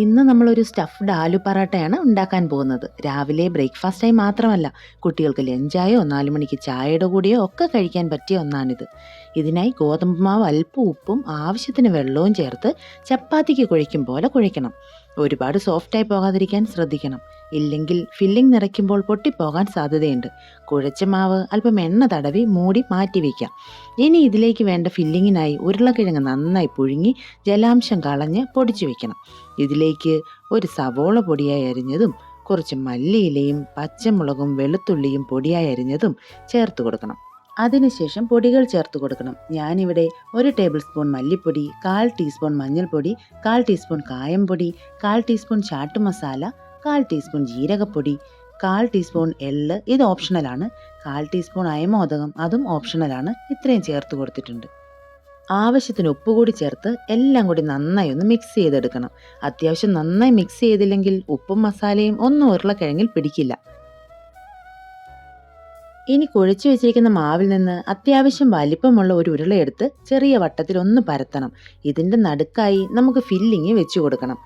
ഇന്ന് നമ്മളൊരു സ്റ്റഫ്ഡ് ആലു പറാട്ടയാണ് ഉണ്ടാക്കാൻ പോകുന്നത്. രാവിലെ ബ്രേക്ക്ഫാസ്റ്റായി മാത്രമല്ല, കുട്ടികൾക്ക് ലഞ്ചായോ 4 മണിക്ക് ചായയുടെ കൂടെയോ ഒക്കെ കഴിക്കാൻ പറ്റിയ ഒന്നാണിത്. ഇതിനായി ഗോതമ്പ് മാവ് അല്പം ഉപ്പും ആവശ്യത്തിന് വെള്ളവും ചേർത്ത് ചപ്പാത്തിക്ക് കുഴയ്ക്കും പോലെ കുഴയ്ക്കണം. ഒരുപാട് സോഫ്റ്റായി പോകാതിരിക്കാൻ ശ്രദ്ധിക്കണം. ഇല്ലെങ്കിൽ ഫില്ലിംഗ് നിറയ്ക്കുമ്പോൾ പൊട്ടിപ്പോകാൻ സാധ്യതയുണ്ട്. കുഴച്ച മാവ് അല്പം എണ്ണ തടവി മൂടി മാറ്റി വയ്ക്കാം. ഇനി ഇതിലേക്ക് വേണ്ട ഫില്ലിങ്ങിനായി ഉരുളക്കിഴങ്ങ് നന്നായി പുഴുങ്ങി ജലാംശം കളഞ്ഞ് പൊടിച്ചു വയ്ക്കണം. ഇതിലേക്ക് ഒരു സവോള പൊടിയായി അരിഞ്ഞതും കുറച്ച് മല്ലിയിലയും പച്ചമുളകും വെളുത്തുള്ളിയും പൊടിയായി അരിഞ്ഞതും ചേർത്ത് കൊടുക്കണം. അതിനുശേഷം പൊടികൾ ചേർത്ത് കൊടുക്കണം. ഞാനിവിടെ 1 ടേബിൾ സ്പൂൺ മല്ലിപ്പൊടി, 1/4 ടീസ്പൂൺ മഞ്ഞൾപ്പൊടി, 1/4 ടീസ്പൂൺ കായംപൊടി, 1/4 ടീസ്പൂൺ ചാട്ട് മസാല, 1/4 ടീസ്പൂൺ ജീരകപ്പൊടി, 1/4 ടീസ്പൂൺ എള്ള്, ഇത് ഓപ്ഷണലാണ്. 1/4 ടീസ്പൂൺ അയമോദകം, അതും ഓപ്ഷണലാണ്. ഇത്രയും ചേർത്ത് കൊടുത്തിട്ടുണ്ട്. ആവശ്യത്തിന് ഉപ്പ് കൂടി ചേർത്ത് എല്ലാം കൂടി നന്നായി ഒന്ന് മിക്സ് ചെയ്തെടുക്കണം. അത്യാവശ്യം നന്നായി മിക്സ് ചെയ്തില്ലെങ്കിൽ ഉപ്പും മസാലയും ഒന്നും ഉരുളക്കിഴങ്ങിൽ പിടിക്കില്ല. ഇനി കുഴച്ചു വെച്ചിരിക്കുന്ന മാവിൽ നിന്ന് അത്യാവശ്യം വലിപ്പമുള്ള ഒരു ഉരുളയെടുത്ത് ചെറിയ വട്ടത്തിൽ ഒന്ന് പരത്തണം. ഇതിൻ്റെ നടുക്കായി നമുക്ക് ഫില്ലിങ് വെച്ചു കൊടുക്കണം.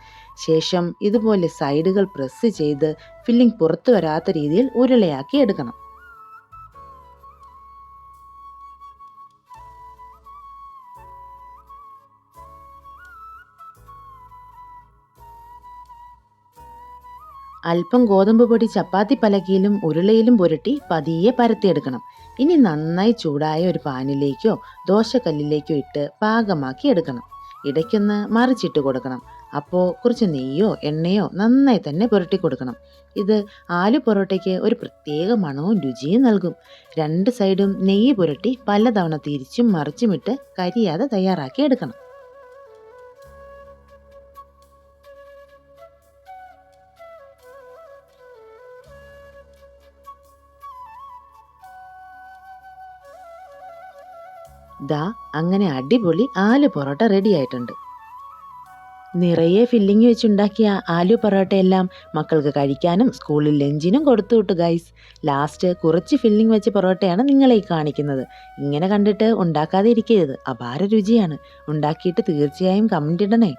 ശേഷം ഇതുപോലെ സൈഡുകൾ പ്രസ് ചെയ്ത് ഫില്ലിങ് പുറത്തു വരാത്ത രീതിയിൽ ഉരുളയാക്കി എടുക്കണം. അല്പം ഗോതമ്പ് പൊടി ചപ്പാത്തി പലകയിലും ഉരുളയിലും പുരട്ടി പതിയെ പരത്തിയെടുക്കണം. ഇനി നന്നായി ചൂടായ ഒരു പാനിലേക്കോ ദോശക്കല്ലിലേക്കോ ഇട്ട് പാകമാക്കി എടുക്കണം. ഇടയ്ക്കൊന്ന് മറിച്ചിട്ട് കൊടുക്കണം. അപ്പോൾ കുറച്ച് നെയ്യോ എണ്ണയോ നന്നായി തന്നെ പുരട്ടി കൊടുക്കണം. ഇത് ആലു പൊറോട്ടയ്ക്ക് ഒരു പ്രത്യേക മണവും രുചിയും നൽകും. 2 സൈഡും നെയ്യ് പുരട്ടി പലതവണ തിരിച്ചും മറിച്ചുമിട്ട് കരിയാതെ തയ്യാറാക്കി എടുക്കണം. ദാ അങ്ങനെ അടിപൊളി ആലു പൊറോട്ട റെഡി ആയിട്ടുണ്ട്. നിറയെ ഫില്ലിങ് വെച്ചുണ്ടാക്കിയ ആലു പൊറോട്ടയെല്ലാം മക്കൾക്ക് കഴിക്കാനും സ്കൂളിൽ ലഞ്ചിനും കൊടുത്തു വിട്ടു ഗൈസ്. ലാസ്റ്റ് കുറച്ച് ഫില്ലിങ് വെച്ച പൊറോട്ടയാണ് നിങ്ങളെ ഈ കാണിക്കുന്നത്. ഇങ്ങനെ കണ്ടിട്ട് ഉണ്ടാക്കാതെ ഇരിക്കരുത്. അപാര രുചിയാണ്. ഉണ്ടാക്കിയിട്ട് തീർച്ചയായും കമന്റ് ഇടണേ.